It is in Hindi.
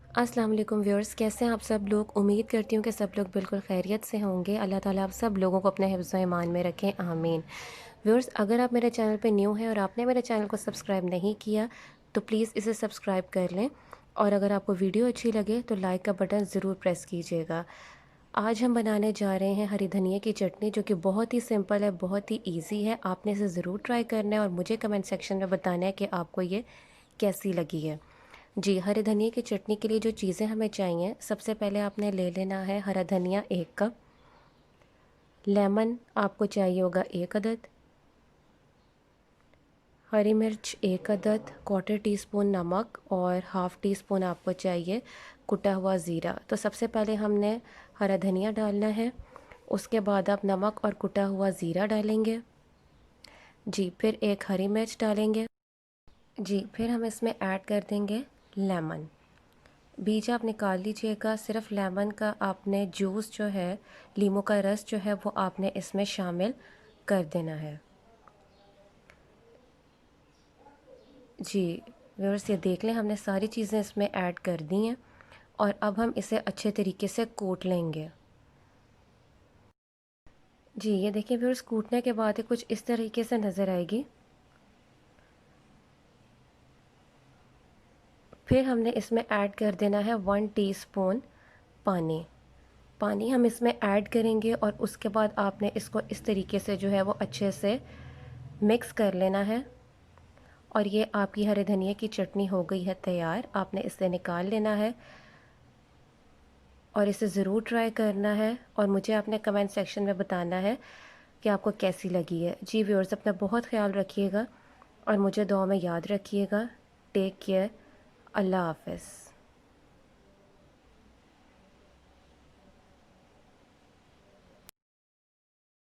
अस्सलाम वालेकुम व्यूअर्स, कैसे हैं आप सब लोग। उम्मीद करती हूँ कि सब लोग बिल्कुल खैरियत से होंगे। अल्लाह ताला आप सब लोगों को अपने हिफ्ज़ व ईमान में रखें, आमीन। व्यूअर्स, अगर आप मेरे चैनल पे न्यू हैं और आपने मेरे चैनल को सब्सक्राइब नहीं किया तो प्लीज़ इसे सब्सक्राइब कर लें, और अगर आपको वीडियो अच्छी लगे तो लाइक का बटन ज़रूर प्रेस कीजिएगा। आज हम बनाने जा रहे हैं हरी धनिया की चटनी, जो कि बहुत ही सिंपल है, बहुत ही ईजी है। आपने इसे ज़रूर ट्राई करना है और मुझे कमेंट सेक्शन में बताना है कि आपको ये कैसी लगी है। जी, हरे धनिया की चटनी के लिए जो चीज़ें हमें चाहिए, सबसे पहले आपने ले लेना है हरा धनिया 1 कप। लेमन आपको चाहिए होगा 1 अदद। हरी मिर्च 1 अदद, क्वार्टर टी स्पून नमक और हाफ़ टी स्पून आपको चाहिए कुटा हुआ ज़ीरा। तो सबसे पहले हमने हरा धनिया डालना है, उसके बाद आप नमक और कुटा हुआ ज़ीरा डालेंगे। जी, फिर एक हरी मिर्च डालेंगे। जी, फिर हम इसमें ऐड कर देंगे लेमन। बीज आप निकाल लीजिएगा। सिर्फ लेमन का आपने जूस जो है, लीमू का रस जो है, वो आपने इसमें शामिल कर देना है। जी व्यूअर्स, ये देख लें, हमने सारी चीज़ें इसमें ऐड कर दी हैं और अब हम इसे अच्छे तरीके से कूट लेंगे। जी, ये देखिए व्यूअर्स, कूटने के बाद ये कुछ इस तरीके से नज़र आएगी। फिर हमने इसमें ऐड कर देना है 1 टीस्पून पानी। पानी हम इसमें ऐड करेंगे और उसके बाद आपने इसको इस तरीके से जो है वो अच्छे से मिक्स कर लेना है। और ये आपकी हरे धनिया की चटनी हो गई है तैयार। आपने इसे निकाल लेना है और इसे ज़रूर ट्राई करना है और मुझे अपने कमेंट सेक्शन में बताना है कि आपको कैसी लगी है। जी व्यूअर्स, अपना बहुत ख्याल रखिएगा और मुझे दुआ में याद रखिएगा। Take care. अल्लाह हाफ़िज़।